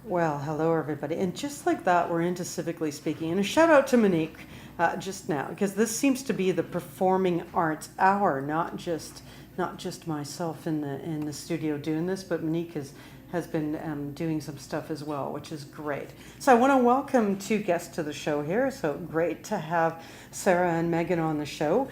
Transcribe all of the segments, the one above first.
Well, hello everybody. And just like that, we're into Civically Speaking. And a shout out to Monique just now, because this seems to be the performing arts hour, not just myself in the studio doing this, but Monique has been doing some stuff as well, which is great. So I want to welcome two guests to the show here. So great to have Sara and Megan on the show.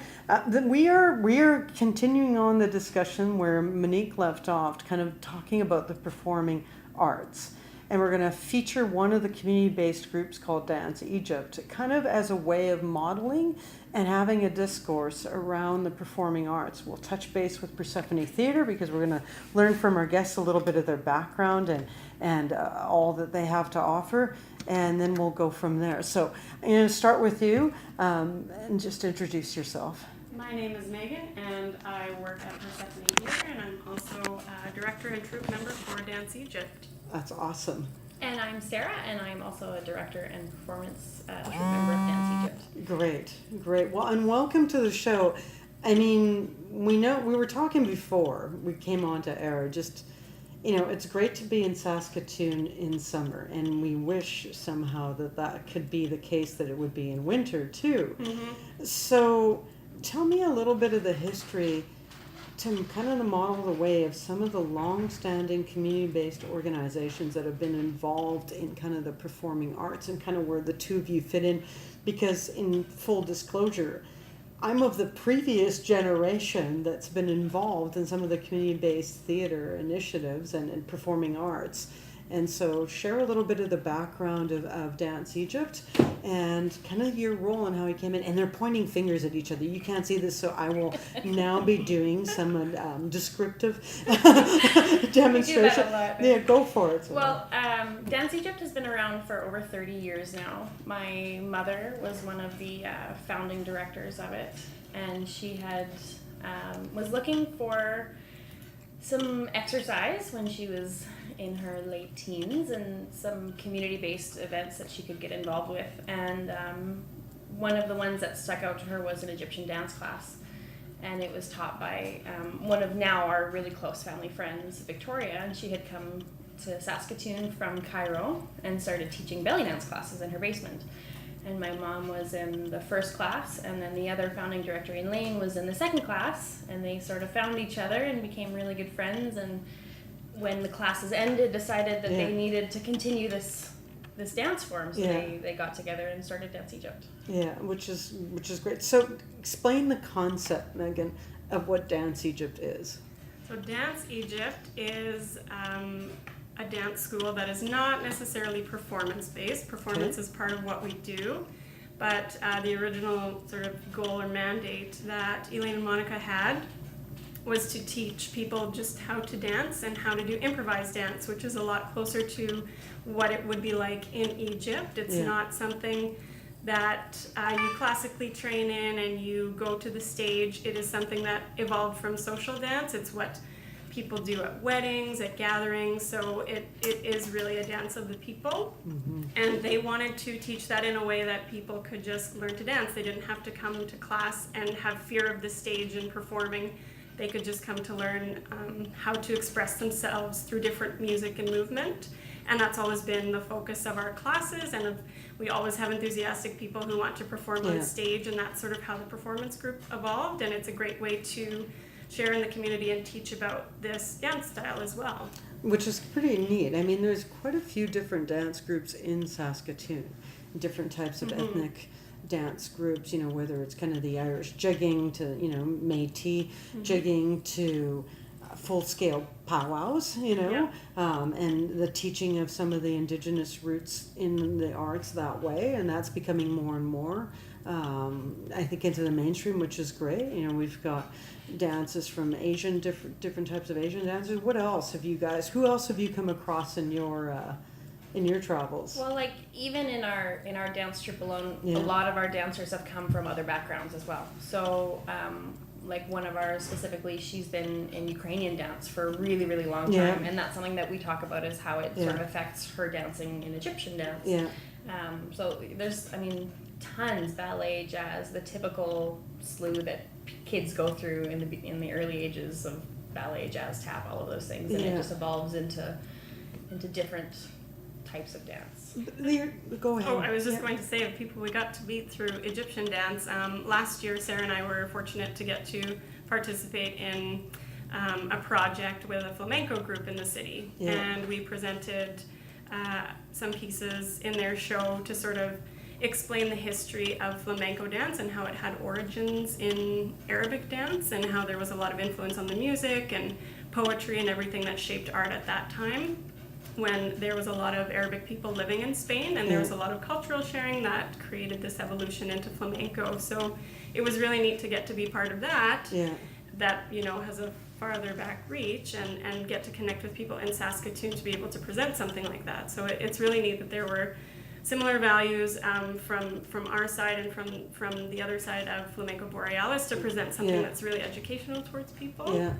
We are continuing on the discussion where Monique left off, kind of talking about the performing arts. And we're going to feature one of the community-based groups called DancEgypt, kind of as a way of modeling and having a discourse around the performing arts. We'll touch base with Persephone Theatre because we're going to learn from our guests a little bit of their background and all that they have to offer, and then we'll go from there. So I'm going to start with you and just introduce yourself. My name is Megan, and I work at Persephone Theatre, and I'm also a director and troupe member for DancEgypt. That's awesome. And I'm Sara, and I'm also a director and performance troupe member of DancEgypt. Great. Well, and welcome to the show. I mean, we were talking before we came on to air, just, it's great to be in Saskatoon in summer, and we wish somehow that could be the case, that it would be in winter too. Mm-hmm. So tell me a little bit of the history to kind of model the way of some of the long-standing community-based organizations that have been involved in kind of the performing arts, and kind of where the two of you fit in. Because in full disclosure, I'm of the previous generation that's been involved in some of the community-based theater initiatives and performing arts. And so share a little bit of the background of DancEgypt and kind of your role and how you came in. And they're pointing fingers at each other. You can't see this, so I will now be doing some descriptive demonstration. We do that a lot. Yeah, go for it. Well, DancEgypt has been around for over 30 years now. My mother was one of the founding directors of it, and she was looking for some exercise when she was in her late teens, and some community-based events that she could get involved with. And one of the ones that stuck out to her was an Egyptian dance class. And it was taught by one of now our really close family friends, Victoria, and she had come to Saskatoon from Cairo and started teaching belly dance classes in her basement. And my mom was in the first class, and then the other founding director, Elaine, was in the second class, and they sort of found each other and became really good friends. And when the classes ended, decided that they needed to continue this dance form, so they got together and started DancEgypt. Yeah, which is great. So explain the concept, Megan, of what DancEgypt is. So DancEgypt is a dance school that is not necessarily performance-based. Performance is part of what we do, but the original sort of goal or mandate that Elaine and Monica had was to teach people just how to dance and how to do improvised dance, which is a lot closer to what it would be like in Egypt. It's not something that you classically train in and you go to the stage. It is something that evolved from social dance. It's what people do at weddings, at gatherings, so it is really a dance of the people. Mm-hmm. And they wanted to teach that in a way that people could just learn to dance. They didn't have to come to class and have fear of the stage and performing. They could just come to learn how to express themselves through different music and movement. And that's always been the focus of our classes, and we always have enthusiastic people who want to perform on stage, and that's sort of how the performance group evolved. And it's a great way to share in the community and teach about this dance style as well. Which is pretty neat. I mean, there's quite a few different dance groups in Saskatoon, different types of ethnic dance groups, whether it's kind of the Irish jigging to, Métis jigging to full-scale powwows, and the teaching of some of the indigenous roots in the arts that way, and that's becoming more and more, I think, into the mainstream, which is great. We've got dances from Asian, different types of Asian dances. What else have you guys, who else have you come across in your travels? Well, like even in our dance troupe alone, a lot of our dancers have come from other backgrounds as well. So like one of ours specifically, she's been in Ukrainian dance for a really, really long time, and that's something that we talk about, is how it sort of affects her dancing in Egyptian dance. So there's, tons, ballet, jazz, the typical slew that kids go through in the early ages of ballet, jazz, tap, all of those things, and it just evolves into different types of dance. Go ahead. Oh, I was just going to say, of people we got to meet through Egyptian dance, last year Sarah and I were fortunate to get to participate in a project with a flamenco group in the city. Yeah. And we presented some pieces in their show to sort of explain the history of flamenco dance and how it had origins in Arabic dance and how there was a lot of influence on the music and poetry and everything that shaped art at that time, when there was a lot of Arabic people living in Spain, and there was a lot of cultural sharing that created this evolution into flamenco. So it was really neat to get to be part of that, that, you know, has a farther back reach, and get to connect with people in Saskatoon to be able to present something like that. So it's really neat that there were similar values from our side and from the other side of Flamenco Borealis to present something that's really educational towards people.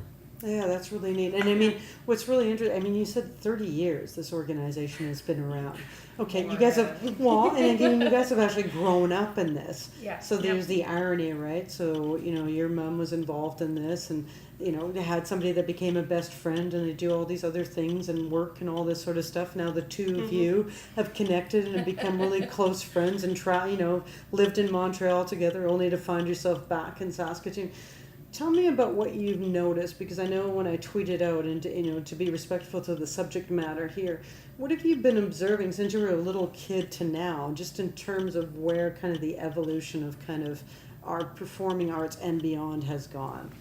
Yeah, that's really neat. And I mean, what's really interesting, I mean, you said 30 years this organization has been around. Okay, you guys have, well, and again, you guys have actually grown up in this. Yeah. So there's the irony, right? So, you know, your mom was involved in this, and, you know, they had somebody that became a best friend, and they do all these other things and work and all this sort of stuff. Now the two of you have connected and have become really close friends and, you know, lived in Montreal together only to find yourself back in Saskatoon. Tell me about what you've noticed, because I know when I tweeted out, and you know, to be respectful to the subject matter here, what have you been observing since you were a little kid to now, just in terms of where kind of the evolution of kind of our performing arts and beyond has gone?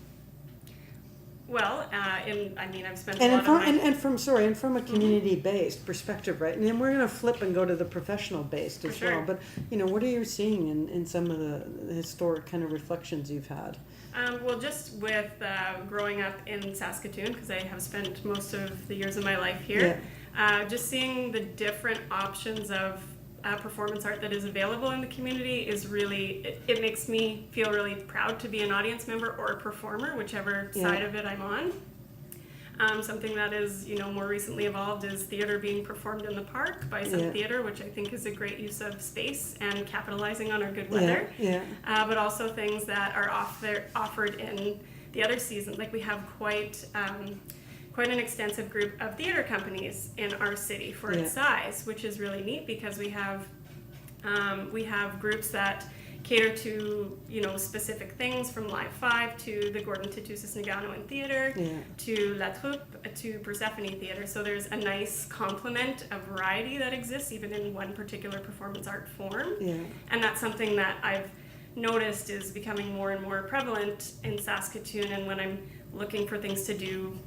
Well, I've spent a lot of my... and from a community-based perspective, right? And then we're going to flip and go to the professional-based as well. But, you know, what are you seeing in some of the historic kind of reflections you've had? Well, just with growing up in Saskatoon, because I have spent most of the years of my life here, just seeing the different options of performance art that is available in the community is really, it makes me feel really proud to be an audience member or a performer, whichever side of it I'm on. Something that is, you know, more recently evolved is theater being performed in the park by some theater, which I think is a great use of space and capitalizing on our good weather. But also things that are offered in the other seasons. Like we have quite an extensive group of theater companies in our city for its size, which is really neat because we have groups that cater to, you know, specific things, from Live 5 to the Gordon Titusis Nagano Theater to La Troupe to Persephone Theater. So there's a nice complement of variety that exists even in one particular performance art form. And that's something that I've noticed is becoming more and more prevalent in Saskatoon. And when I'm looking for things to do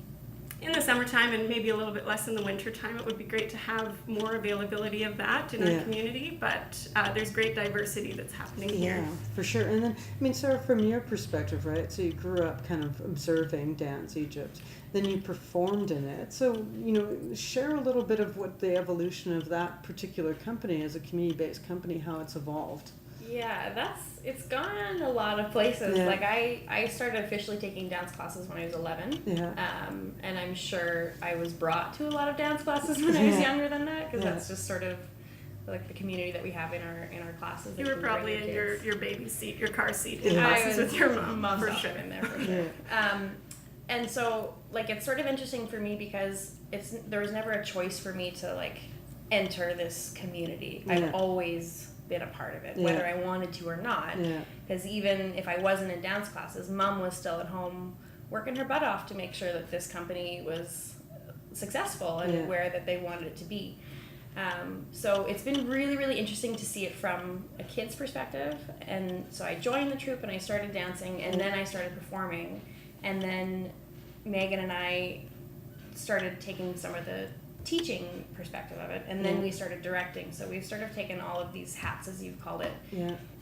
in the summertime and maybe a little bit less in the wintertime, it would be great to have more availability of that in our community, but there's great diversity that's happening here. Yeah, for sure. And then, I mean, Sarah, from your perspective, right, so you grew up kind of observing DancEgypt, then you performed in it. So, you know, share a little bit of what the evolution of that particular company as a community-based company, how it's evolved. Yeah, it's gone a lot of places. Like I started officially taking dance classes when I was 11. And I'm sure I was brought to a lot of dance classes when I was younger than that, because that's just sort of like the community that we have in our classes. You were probably in your baby seat, your car seat in classes with your mom, for sure. In there for sure. And so like it's sort of interesting for me because there was never a choice for me to like enter this community. I've always been a part of it, whether I wanted to or not, because even if I wasn't in dance classes, Mom was still at home working her butt off to make sure that this company was successful and where that they wanted it to be. So it's been really, really interesting to see it from a kid's perspective. And so I joined the troupe and I started dancing, and then I started performing, and then Megan and I started taking some of the teaching perspective of it, and then we started directing. So we've sort of taken all of these hats, as you've called it,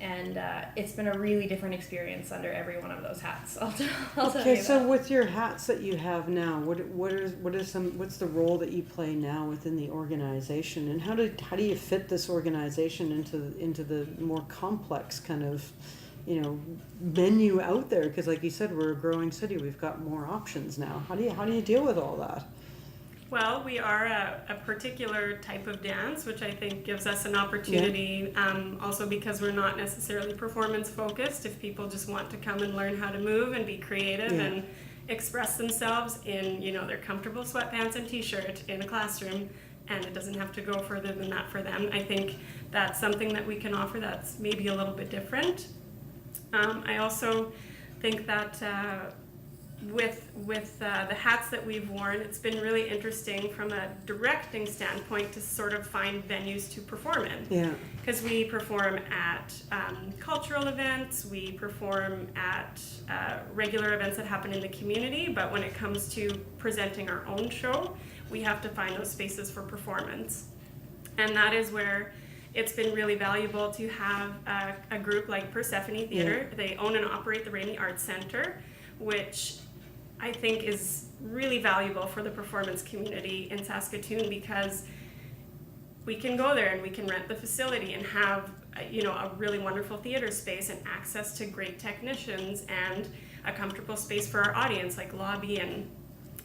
and it's been a really different experience under every one of those hats. I'll tell you that. Okay, so with your hats that you have now, what's the role that you play now within the organization, and how do you fit this organization into the more complex kind of, you know, menu out there? Because like you said, we're a growing city. We've got more options now. How do you deal with all that? Well, we are a particular type of dance, which I think gives us an opportunity, also because we're not necessarily performance focused. If people just want to come and learn how to move and be creative and express themselves in, you know, their comfortable sweatpants and t-shirt in a classroom, and it doesn't have to go further than that for them. I think that's something that we can offer that's maybe a little bit different. I also think that with the hats that we've worn, it's been really interesting from a directing standpoint to sort of find venues to perform in. Yeah. Because we perform at cultural events, we perform at regular events that happen in the community, but when it comes to presenting our own show, we have to find those spaces for performance. And that is where it's been really valuable to have a group like Persephone Theatre. Yeah. They own and operate the Rainy Arts Center, which I think is really valuable for the performance community in Saskatoon, because we can go there and we can rent the facility and have a really wonderful theater space and access to great technicians and a comfortable space for our audience, like lobby and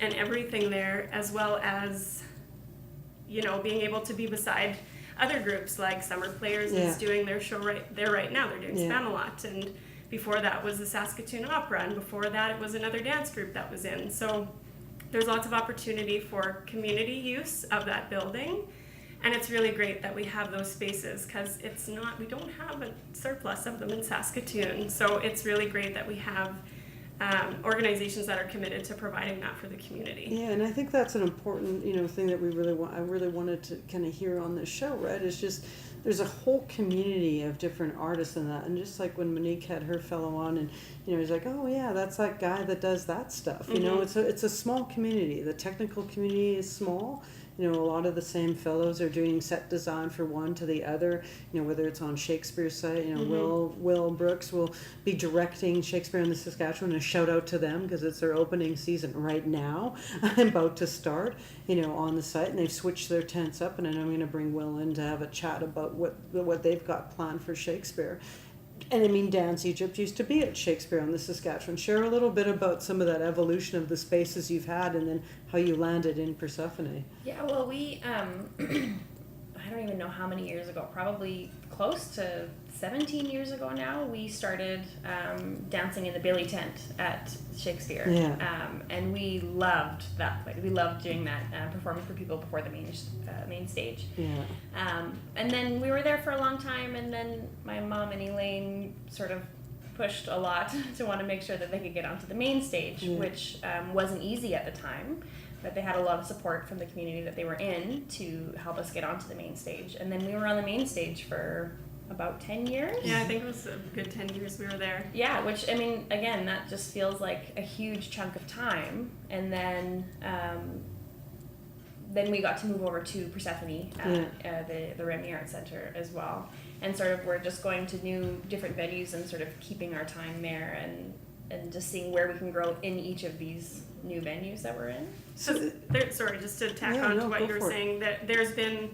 everything there, as well as being able to be beside other groups like Summer Players is doing their show right there right now. They're doing Spamalot, and before that was the Saskatoon Opera, and before that it was another dance group that was in. So there's lots of opportunity for community use of that building, and it's really great that we have those spaces, because we don't have a surplus of them in Saskatoon. So it's really great that we have organizations that are committed to providing that for the community. Yeah, and I think that's an important, thing that I really wanted to kind of hear on this show, right? It's just, there's a whole community of different artists in that. And just like when Monique had her fellow on, and, he's like, oh yeah, that's that guy that does that stuff. It's a small community. The technical community is small. A lot of the same fellows are doing set design for one to the other, whether it's on Shakespeare's site, Will Brooks will be directing Shakespeare in the Saskatchewan, a shout out to them because it's their opening season right now, about to start, on the site, and they've switched their tents up, and I'm going to bring Will in to have a chat about what they've got planned for Shakespeare. And DancEgypt used to be at Shakespeare on the Saskatchewan. Share a little bit about some of that evolution of the spaces you've had, and then how you landed in Persephone. Yeah, well, we, I don't even know how many years ago, probably close to 17 years ago now, we started dancing in the Billy tent at Shakespeare. Yeah. And we loved that place. We loved doing that, performing for people before the main stage. Yeah. And then we were there for a long time, and then my mom and Elaine sort of pushed a lot to want to make sure that they could get onto the main stage, which wasn't easy at the time. But they had a lot of support from the community that they were in to help us get onto the main stage. And then we were on the main stage for about 10 years. Yeah, I think it was a good 10 years we were there. Yeah, which, again, that just feels like a huge chunk of time. And then we got to move over to Persephone, the Remney Arts Center as well. And sort of we're just going to different venues and sort of keeping our time there and just seeing where we can grow in each of these new venues that we're in. So, sorry, just to tack on to what you were saying, that there's been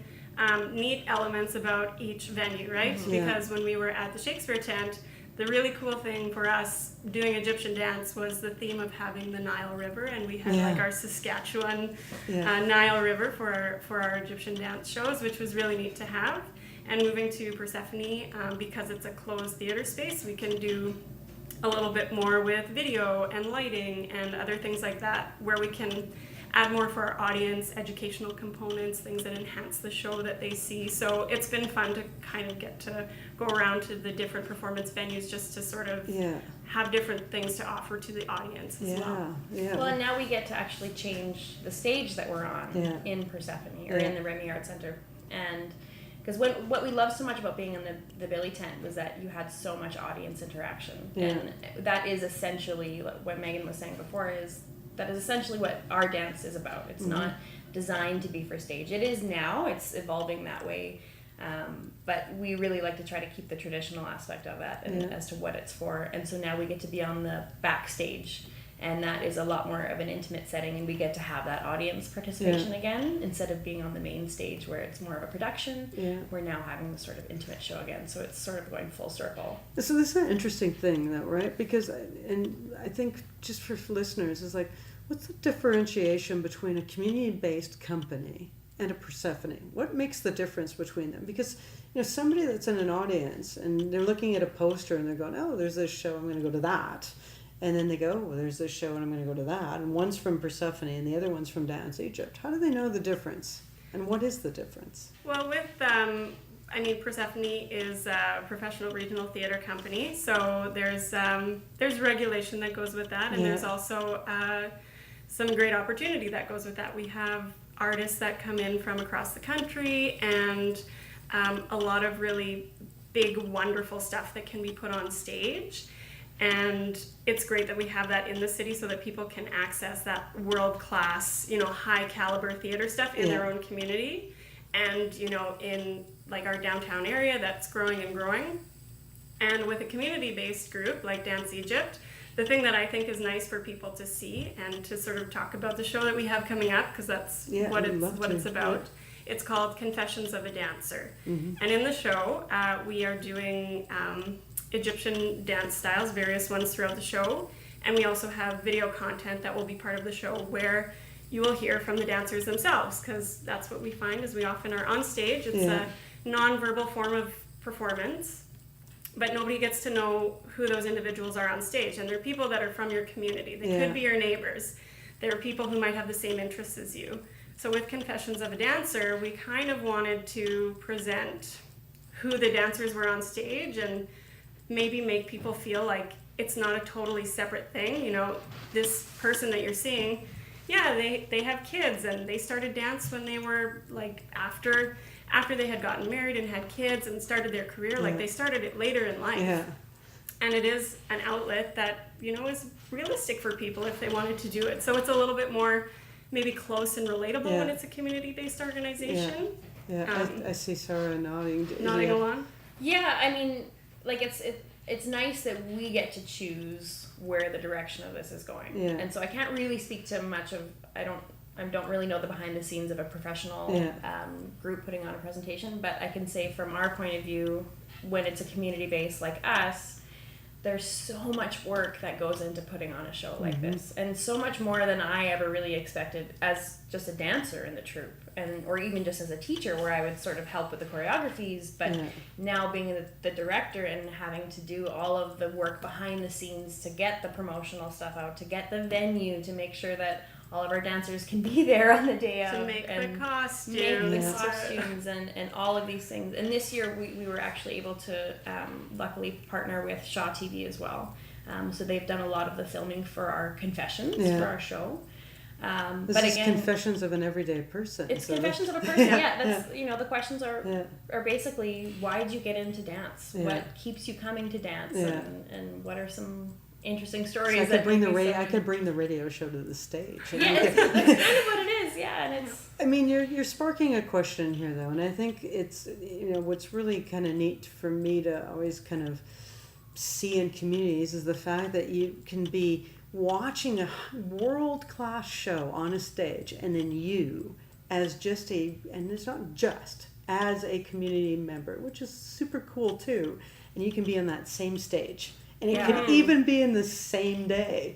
neat elements about each venue, right? Mm-hmm. Because when we were at the Shakespeare tent, the really cool thing for us doing Egyptian dance was the theme of having the Nile River, and we had like our Saskatchewan Nile River for our Egyptian dance shows, which was really neat to have. And moving to Persephone, because it's a closed theater space, we can do a little bit more with video and lighting and other things like that, where we can add more for our audience, educational components, things that enhance the show that they see. So it's been fun to kind of get to go around to the different performance venues just to sort of have different things to offer to the audience as well. Yeah. Well, and now we get to actually change the stage that we're on in Persephone, or in the Remney Arts Center. And because what we loved so much about being in the Billy tent was that you had so much audience interaction. And that is essentially what Megan was saying before, that is essentially what our dance is about. It's not designed to be for stage. It is now. It's evolving that way. But we really like to try to keep the traditional aspect of that as to what it's for. And so now we get to be on the backstage, and that is a lot more of an intimate setting, and we get to have that audience participation again, instead of being on the main stage where it's more of a production. We're now having this sort of intimate show again, so it's sort of going full circle. So this is an interesting thing, though, right? Because, and I think just for listeners, is like, what's the differentiation between a community-based company and a Persephone? What makes the difference between them? Because, somebody that's in an audience and they're looking at a poster and they're going, oh, there's this show, I'm going to go to that. And then they go, well, there's this show and I'm going to go to that. And one's from Persephone and the other one's from DancEgypt. How do they know the difference? And what is the difference? Well, with Persephone is a professional regional theater company, so there's regulation that goes with that, and there's also some great opportunity that goes with that. We have artists that come in from across the country, and a lot of really big, wonderful stuff that can be put on stage. And it's great that we have that in the city so that people can access that world-class, high caliber theater stuff in their own community. And, in like our downtown area that's growing and growing. And with a community-based group like DancEgypt, the thing that I think is nice for people to see and to sort of talk about the show that we have coming up, because that's what it's about. Yeah. It's called Confessions of a Dancer. Mm-hmm. And in the show, we are doing Egyptian dance styles, various ones throughout the show. And we also have video content that will be part of the show where you will hear from the dancers themselves, because that's what we find is we often are on stage. It's a non-verbal form of performance, but nobody gets to know who those individuals are on stage. And they're people that are from your community. They could be your neighbors. They're people who might have the same interests as you. So with Confessions of a Dancer, we kind of wanted to present who the dancers were on stage and maybe make people feel like it's not a totally separate thing. This person that you're seeing, they have kids and they started dance when they were like after they had gotten married and had kids and started their career. Like they started it later in life. Yeah. And it is an outlet that, is realistic for people if they wanted to do it. So it's a little bit more maybe close and relatable when it's a community-based organization. Yeah, I see Sara nodding along. Yeah, I mean, like it's nice that we get to choose where the direction of this is going. Yeah. And so I can't really speak to much of, I don't really know the behind the scenes of a professional group putting on a presentation, but I can say from our point of view, when it's a community base like us, there's so much work that goes into putting on a show like this, and so much more than I ever really expected as just a dancer in the troupe, or even just as a teacher where I would sort of help with the choreographies, but now being the director and having to do all of the work behind the scenes to get the promotional stuff out, to get the venue, to make sure that all of our dancers can be there on the day of. To make the costumes. Make the costumes and all of these things. And this year we were actually able to luckily partner with Shaw TV as well. So they've done a lot of the filming for our confessions for our show. This is Confessions of an Everyday Person. It's Confessions of a Person, That's the questions are basically, why did you get into dance? Yeah. What keeps you coming to dance? Yeah. And what are some interesting stories? So I could bring the radio show to the stage. That's kind of what it is. Yeah, and it's. I mean, you're sparking a question here, though, and I think it's what's really kind of neat for me to always kind of see in communities is the fact that you can be watching a world-class show on a stage, and then you, as and it's not just as a community member, which is super cool too, and you can be on that same stage. And it could even be in the same day,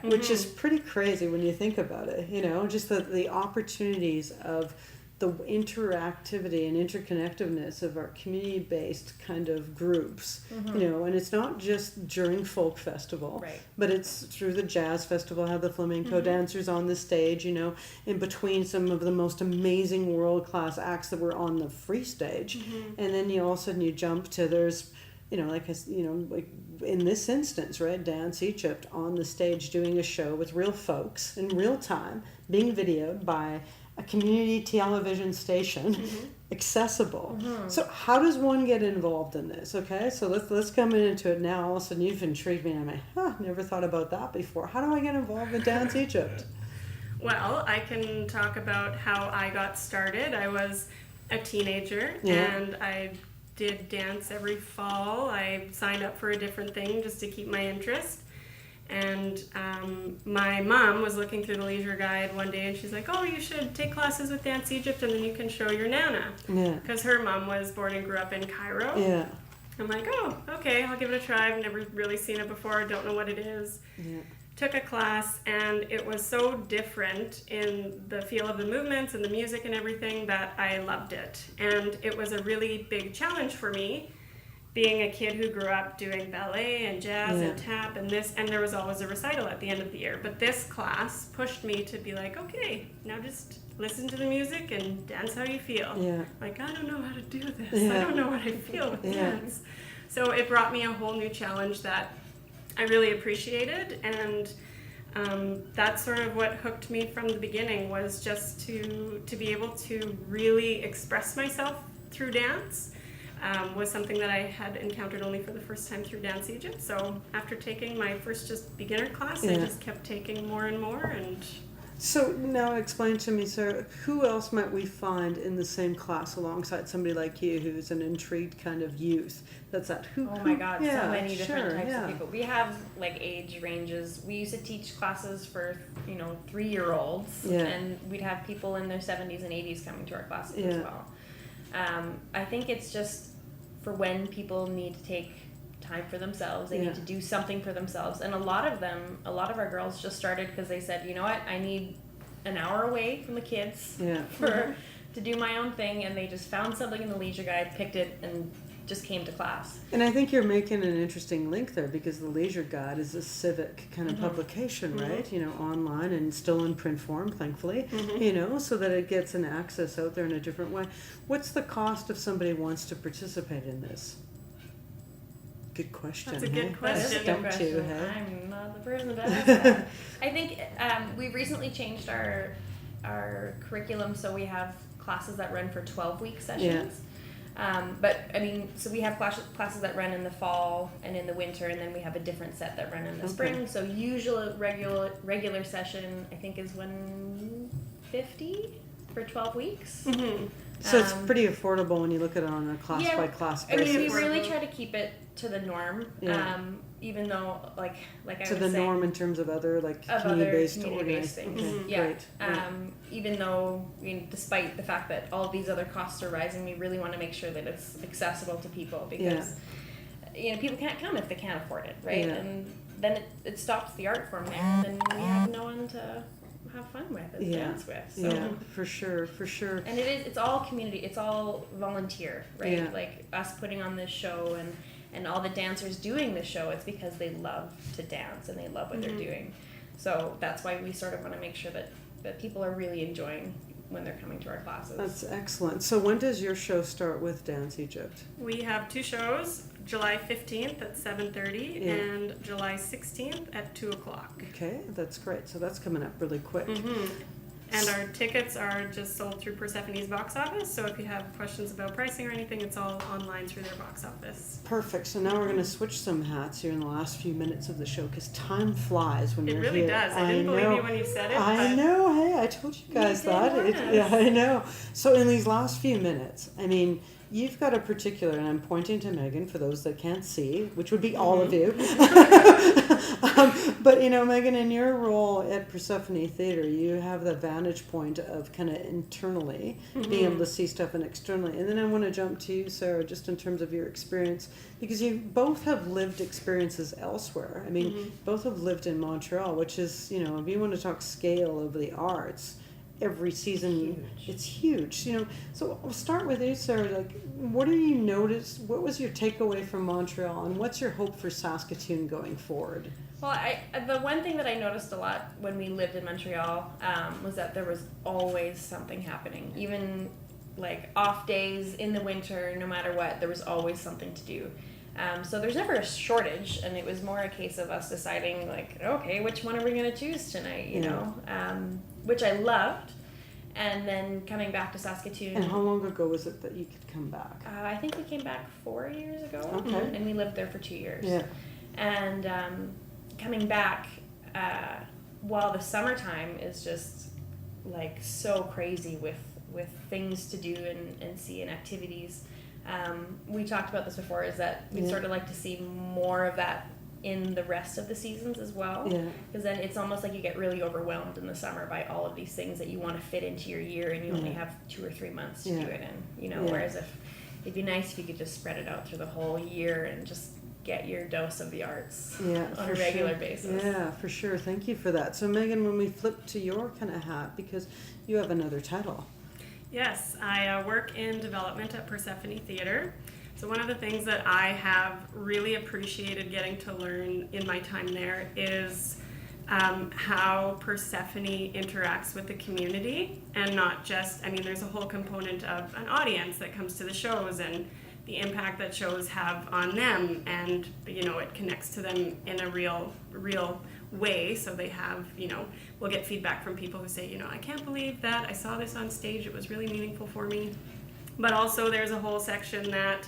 which is pretty crazy when you think about it. Just the opportunities of the interactivity and interconnectedness of our community-based kind of groups. And it's not just during folk festival, but it's through the jazz festival, have the flamenco dancers on the stage. In between some of the most amazing world-class acts that were on the free stage, and then all of a sudden you jump to there's. Like in this instance, right, DancEgypt on the stage doing a show with real folks in real time, being videoed by a community television station, accessible. So how does one get involved in this? Okay, so let's come into it now. All of a sudden you've intrigued me, and I'm like, never thought about that before. How do I get involved in DancEgypt? Well, I can talk about how I got started. I was a teenager, and I did dance every fall. I signed up for a different thing just to keep my interest. And my mom was looking through the leisure guide one day, and she's like, oh, you should take classes with DancEgypt, and then you can show your Nana. Because her mom was born and grew up in Cairo. I'm like, oh, okay, I'll give it a try. I've never really seen it before. I don't know what it is. Took a class, and it was so different in the feel of the movements and the music and everything that I loved it. And it was a really big challenge for me being a kid who grew up doing ballet and jazz Yeah. and tap and this, and there was always a recital at the end of the year. But this class pushed me to be like, okay, now just listen to the music and dance how you feel. Yeah. Like, I don't know how to do this. Yeah. I don't know what I feel with Yeah. dance. So it brought me a whole new challenge that I really appreciated, and that's sort of what hooked me from the beginning, was just to be able to really express myself through dance. Was something that I had encountered only for the first time through DancEgypt. So after taking my first just beginner class, I Yeah. just kept taking more and more. And So now explain to me, Sarah, who else might we find in the same class alongside somebody like you who's an intrigued kind of youth? That's that. Oh my God, yeah, so many different sure, types yeah. of people. We have like age ranges. We used to teach classes for 3-year-olds, Yeah. and we'd have people in their 70s and 80s coming to our classes as Yeah. well. I think it's just for when people need to take time for themselves. They Yeah. need to do something for themselves, and a lot of our girls just started because they said, you know what, I need an hour away from the kids Yeah. to do my own thing, and they just found something in the leisure guide, picked it, and just came to class. And I think you're making an interesting link there, because the Leisure Guide is a civic kind of publication, right? You know, online and still in print form, thankfully, you know, so that it gets an access out there in a different way. What's the cost if somebody wants to participate in this? Good question. That's a hey? good question. Stumped you, hey? I'm not the person to ask that. I think we recently changed our curriculum, so we have classes that run for 12-week sessions. But I mean, so we have classes that run in the fall and in the winter, and then we have a different set that run in the spring. So usual regular session, I think, is $150 for 12 weeks. mm-hmm. So it's pretty affordable when you look at it on a class Yeah, by class I basis. mean, we really try to keep it to the norm, Yeah. Even though, like I to was the saying, norm in terms of other like of community-based other organizations. community-based things. Okay, Yeah. great. Yeah. Even though, despite the fact that all of these other costs are rising, we really want to make sure that it's accessible to people, because people can't come if they can't afford it, right? Yeah. And then it stops the art form there, and then we have no one to have fun with and dance with. So. Yeah, for sure. And it's all community, it's all volunteer, right? Yeah. Like us putting on this show and all the dancers doing the show, it's because they love to dance and they love what they're doing. So that's why we sort of want to make sure that people are really enjoying when they're coming to our classes. That's excellent. So when does your show start with DancEgypt? We have 2 shows, July 15th at 7:30 Yeah. and July 16th at 2 o'clock. Okay, that's great. So that's coming up really quick. And our tickets are just sold through Persephone's box office, so if you have questions about pricing or anything, it's all online through their box office. Perfect. So now we're going to switch some hats here in the last few minutes of the show, because time flies when It you're really here. does. I didn't believe you when you said it. I but know. Hey, I told you guys You did that. warn us. Yeah, I know. So in these last few minutes, I mean, you've got a particular, and I'm pointing to Megan for those that can't see, which would be all of you. But Megan, in your role at Persephone Theatre, you have the vantage point of kind of internally being able to see stuff and externally. And then I want to jump to you, Sarah, just in terms of your experience, because you both have lived experiences elsewhere. I mean, both have lived in Montreal, which is, if you want to talk scale of the arts, every season it's huge. So I'll start with you, Sarah. Like, what do you notice? What was your takeaway from Montreal, and what's your hope for Saskatoon going forward? Well, the one thing that I noticed a lot when we lived in Montreal was that there was always something happening. Even like off days in the winter, no matter what, there was always something to do. So there's never a shortage, and it was more a case of us deciding, like, okay, which one are we going to choose tonight, which I loved. And then coming back to Saskatoon. And how long ago was it that you could come back? I think we came back 4 years ago. Okay. And we lived there for 2 years. Yeah. And coming back, while the summertime is just like so crazy with things to do and see and activities, we talked about this before, is that we'd sort of like to see more of that in the rest of the seasons as well. Yeah. Because then it's almost like you get really overwhelmed in the summer by all of these things that you want to fit into your year, and you only have 2 or 3 months to do it in. Whereas it'd be nice if you could just spread it out through the whole year and just get your dose of the arts on a regular basis. Yeah, for sure. Thank you for that. So Megan, when we flip to your kind of hat, because you have another title. Yes, I work in development at Persephone Theatre. So one of the things that I have really appreciated getting to learn in my time there is how Persephone interacts with the community, and not just, I mean, there's a whole component of an audience that comes to the shows and the impact that shows have on them, and it connects to them in a real way. So they have, we'll get feedback from people who say, I can't believe that I saw this on stage, it was really meaningful for me. But also there's a whole section that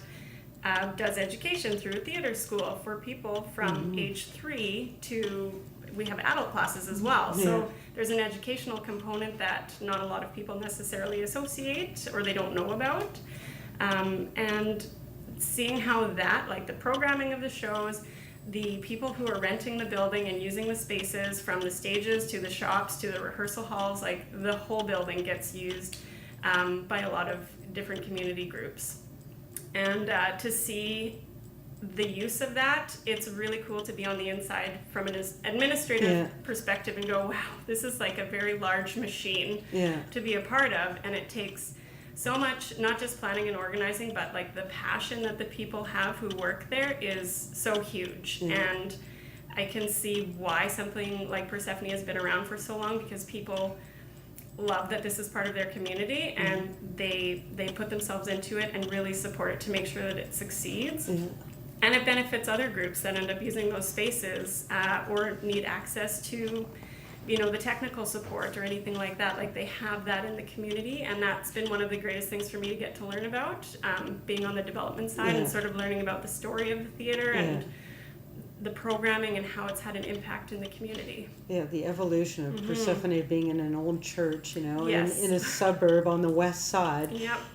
does education through a theater school for people from age 3 to, we have adult classes as well. So there's an educational component that not a lot of people necessarily associate or they don't know about. And seeing how that, like the programming of the shows, the people who are renting the building and using the spaces, from the stages to the shops to the rehearsal halls, like the whole building gets used by a lot of different community groups. And to see the use of that, it's really cool to be on the inside from an administrative perspective and go, wow, this is like a very large machine to be a part of. And it takes so much, not just planning and organizing, but like the passion that the people have who work there is so huge. And I can see why something like Persephone has been around for so long, because people love that this is part of their community, and they put themselves into it and really support it to make sure that it succeeds. And it benefits other groups that end up using those spaces or need access to the technical support or anything like that. Like, they have that in the community, and that's been one of the greatest things for me to get to learn about, being on the development side and sort of learning about the story of the theater and the programming and how it's had an impact in the community. Yeah, the evolution of Persephone being in an old church, in a suburb on the west side.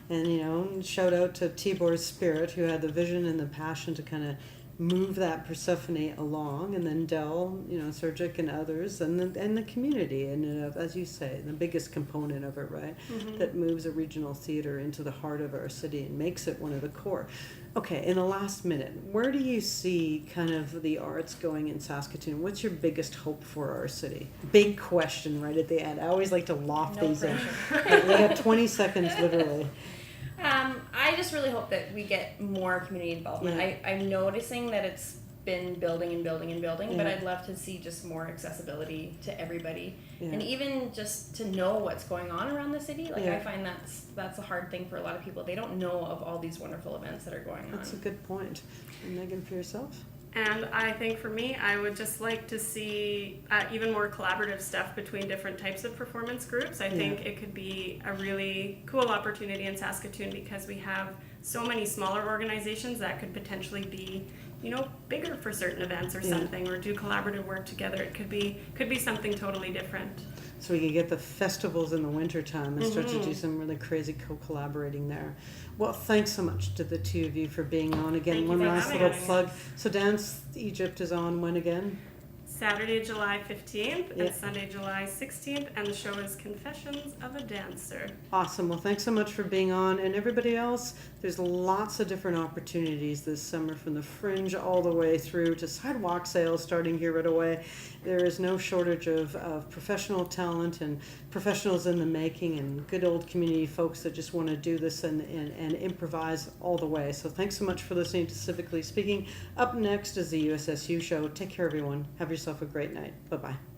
And, shout out to Tibor's Spirit, who had the vision and the passion to kind of move that Persephone along, and then Dell, Surgic and others, and the community, and as you say, the biggest component of it, right? That moves a regional theater into the heart of our city and makes it one of the core. Okay, in the last minute, where do you see kind of the arts going in Saskatoon? What's your biggest hope for our city? Big question right at the end. I always like to loft these in. We got 20 seconds, literally. I just really hope that we get more community involvement. I'm noticing that it's been building, but I'd love to see just more accessibility to everybody, and even just to know what's going on around the city. Like, I find that's a hard thing for a lot of people. They don't know of all these wonderful events that are going on. That's a good point. And Megan, for yourself? And I think for me, I would just like to see even more collaborative stuff between different types of performance groups. I think it could be a really cool opportunity in Saskatoon, because we have so many smaller organizations that could potentially be, bigger for certain events or something, or do collaborative work together. It could be something totally different. So we can get the festivals in the wintertime and start to do some really crazy co-collaborating there. Well, thanks so much to the two of you for being on again. Thank One you for last having little us. plug. So DancEgypt is on when again? Saturday, July 15th and Sunday, July 16th, and the show is Confessions of a Dancer. Awesome. Well, thanks so much for being on. And everybody else, there's lots of different opportunities this summer, from the Fringe all the way through to sidewalk sales starting here right away. There is no shortage of professional talent and professionals in the making, and good old community folks that just want to do this and improvise all the way. So thanks so much for listening to Civically Speaking. Up next is the USSU show. Take care, everyone. Have yourself a great night. Bye-bye.